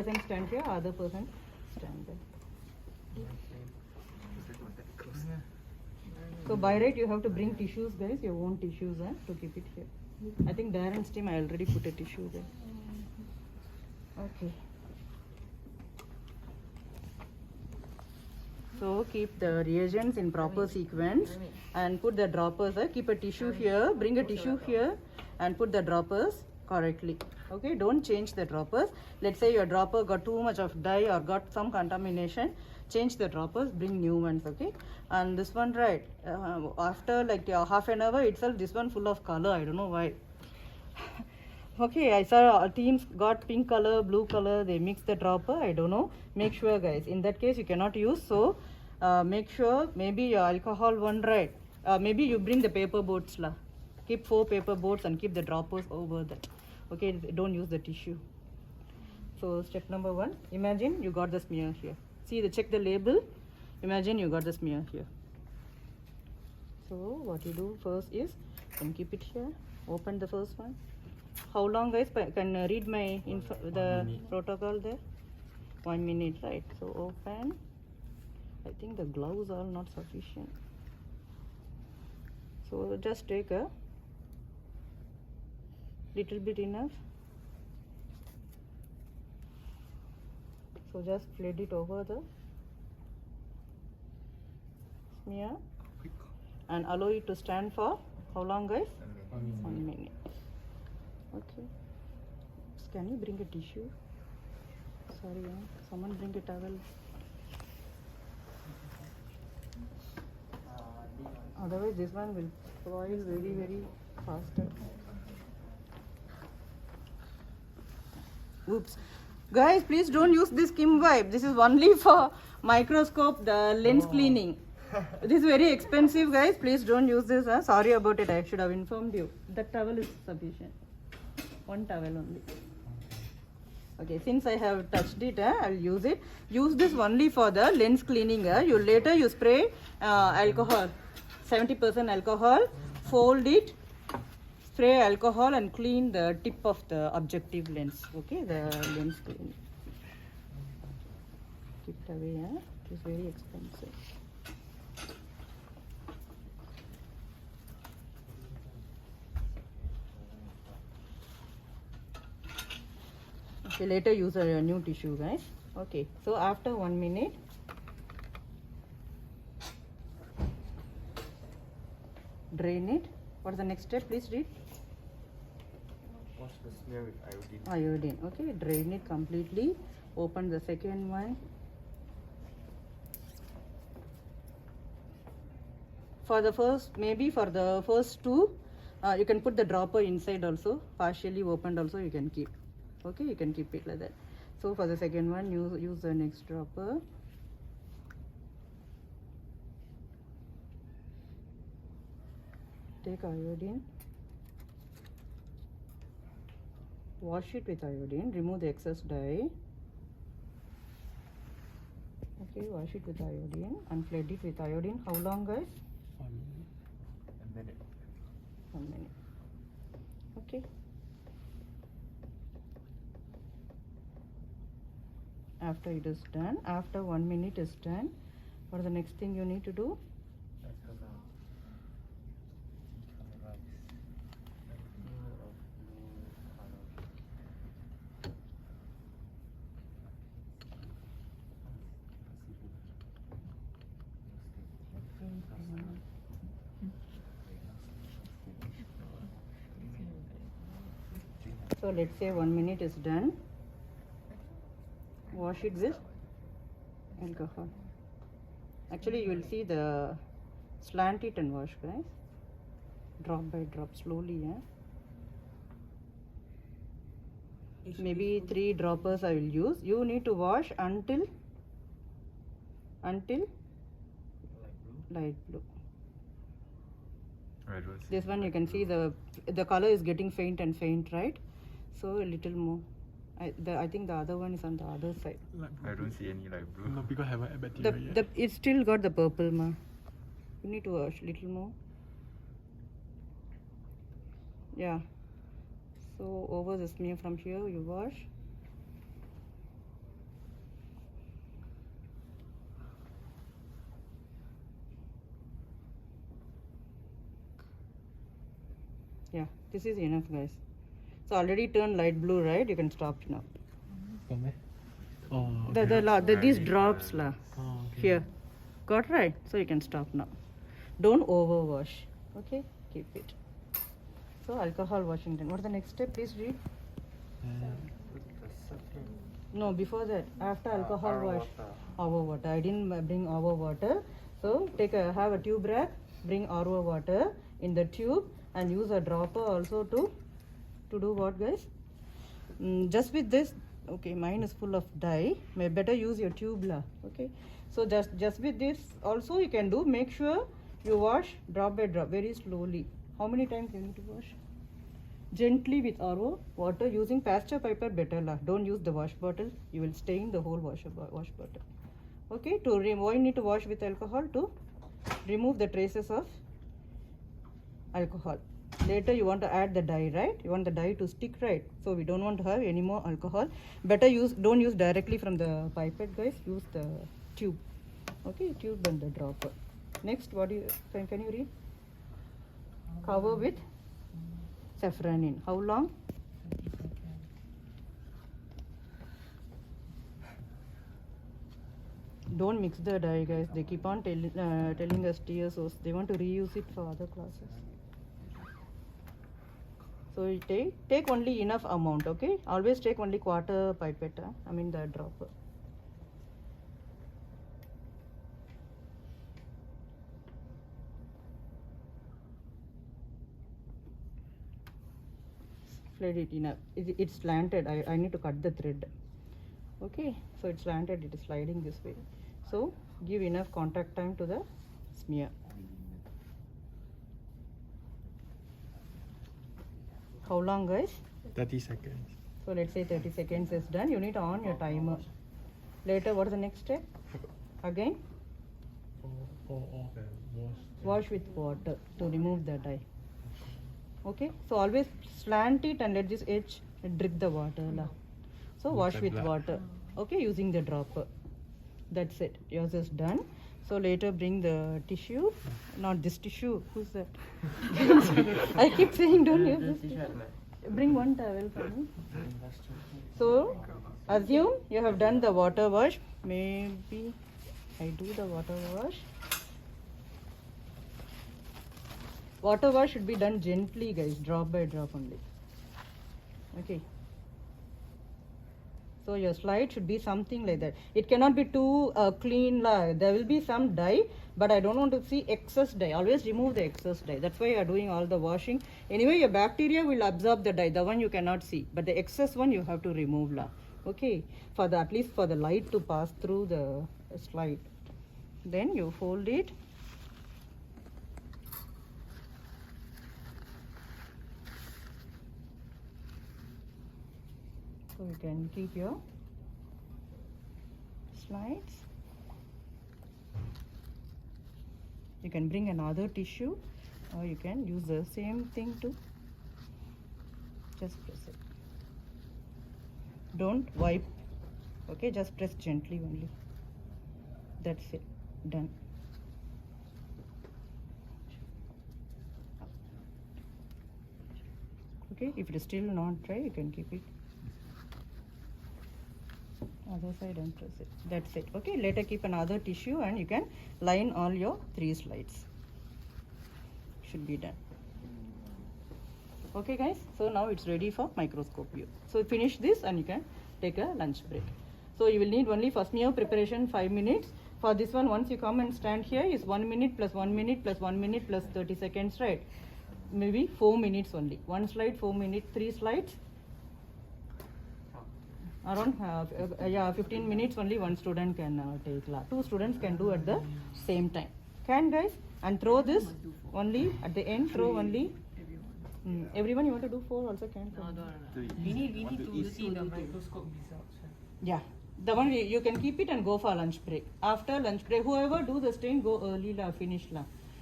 person stand here, other person stand there. So by right you have to bring tissues, guys, your own tissues, to keep it here. I think Darren's team I already put a tissue there. Okay. So keep the reagents in proper sequence and put the droppers. Keep a tissue here, bring a tissue here and put the droppers correctly. Okay, don't change the droppers. Let's say your dropper got too much of dye or got some contamination, change the droppers, bring new ones. Okay, and this one, right, after like half an hour itself, this one full of color, I don't know why. Okay, I saw our teams got pink color, blue color, they mix the dropper, I don't know. Make sure, guys, in that case you cannot use, so make sure maybe your alcohol one, right, maybe you bring the paper boards lah. Keep 4 paper boards and keep the droppers over that. Okay, don't use the tissue. So step number 1, imagine you got the smear here. See, check the label, imagine you got the smear here. So what you do first is, can keep it here, open the first one. How long, guys? Can read my protocol there? 1 minute, right? So open. I think the gloves are not sufficient. So just take a little bit enough. So just flood it over the smear and allow it to stand for how long, guys? 1 minute. Okay. Can you bring a tissue? Sorry, someone bring a towel. Otherwise this one will spoil very, very faster. Oops. Guys, please don't use this Kim Vibe. This is only for microscope, the lens cleaning. This is very expensive, guys. Please don't use this. Sorry about it. I should have informed you. That towel is sufficient. 1 towel only. Okay, since I have touched it, I'll use it. Use this only for the lens cleaning. Later you spray alcohol, 70% alcohol, fold it, spray alcohol and clean the tip of the objective lens. Okay, the lens cleaning. Keep it away, it is very expensive. Okay, later use a new tissue, guys. Okay, so after 1 minute, drain it. What is the next step? Please read. Wash the smear with iodine. Iodine. Okay, drain it completely. Open the second one. For the first, maybe for the first 2, you can put the dropper inside also. Partially opened also you can keep. Okay, you can keep it like that. So for the second one, use the next dropper. Take iodine. Wash it with iodine. Remove the excess dye. Okay, wash it with iodine and flood it with iodine. How long, guys? 1 minute. 1 minute. Okay. After it is done, after 1 minute is done, what is the next thing you need to do? So let's say 1 minute is done. Wash it with alcohol. Actually, you will see the slant it and wash, guys. Drop by drop, slowly. Maybe 3 droppers I will use. You need to wash until light blue. This one you can see the color is getting faint and faint, right? So a little more. I think the other one is on the other side. I don't see any light blue. No, because I haven't added bacteria yet. It still got the purple, ma. You need to wash little more. Yeah. So over the smear from here you wash. This is enough, guys. So already turned light blue, right? You can stop now. Oh, These drops la okay. here. Got right? So you can stop now. Don't overwash. Okay? Keep it. So alcohol washing done. What's the next step? Please read. With the second. No, before that. After alcohol our wash. water. RO water. I didn't bring RO water. So have a tube rack. Bring RO water in the tube and use a dropper also to do what, guys? Just with this. Okay, mine is full of dye. May better use your tube la. Okay. So just with this also you can do. Make sure you wash drop by drop very slowly. How many times you need to wash? Gently with RO water using Pasteur paper better la. Don't use the wash bottle. You will stain the whole wash bottle. Okay. Why you need to wash with alcohol? To remove the traces of alcohol. Later you want to add the dye, right? You want the dye to stick, right? So we don't want to have any more alcohol. Better don't use directly from the pipette, guys. Use the tube. Okay, tube and the dropper. Next, what do you can you read? Cover with safranin. How long? Don't mix the dye, guys. They keep on telling us TSOs. They want to reuse it for other classes. So you take only enough amount, okay? Always take only quarter pipette. I mean the dropper. Slide it enough. It's slanted. I need to cut the thread. Okay, so it's slanted. It is sliding this way. So give enough contact time to the smear. How long, guys? 30 seconds. So let's say 30 seconds is done. You need to on your timer. Later, what is the next step? Again, wash with water to remove the dye. Okay, so always slant it and let this edge drip the water la. So wash with water. Okay, using the dropper. That's it. Yours is done. So later bring the tissue. Not this tissue. Who's that? I keep saying don't use this tissue. Bring one towel for me. So assume you have done the water wash. Maybe I do the water wash. Water wash should be done gently, guys. Drop by drop only. Okay. So your slide should be something like that. It cannot be too clean. There will be some dye, but I don't want to see excess dye. Always remove the excess dye. That's why you are doing all the washing. Anyway, your bacteria will absorb the dye. The one you cannot see, but the excess one you have to remove la. Okay, for the at least for the light to pass through the slide. Then you fold it. So you can keep your slides. You can bring another tissue or you can use the same thing to just press it. Don't wipe. Okay, just press gently only. That's it. Done. Okay, if it is still not dry, you can keep it. Other side and press it. That's it. Okay, later keep another tissue and you can line all your 3 slides. Should be done. Okay guys, so now it's ready for microscope view. So finish this and you can take a lunch break. So you will need only for smear preparation 5 minutes. For this one, once you come and stand here is 1 minute plus 1 minute plus 1 minute plus 30 seconds, right? Maybe 4 minutes only. 1 slide, 4 minutes, 3 slides. Around 15 minutes only one student can take. 2 students can do at the same time. Can guys? And throw this only at the end. Throw only. Everyone you want to do 4 also can. We need to see the microscope results. Yeah. The one you can keep it and go for lunch break. After lunch break, whoever do the stain go early finish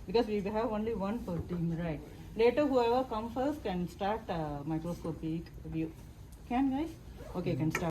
because we have only 1 per team, right? Later whoever come first can start microscopic view. Can guys? Okay, can start.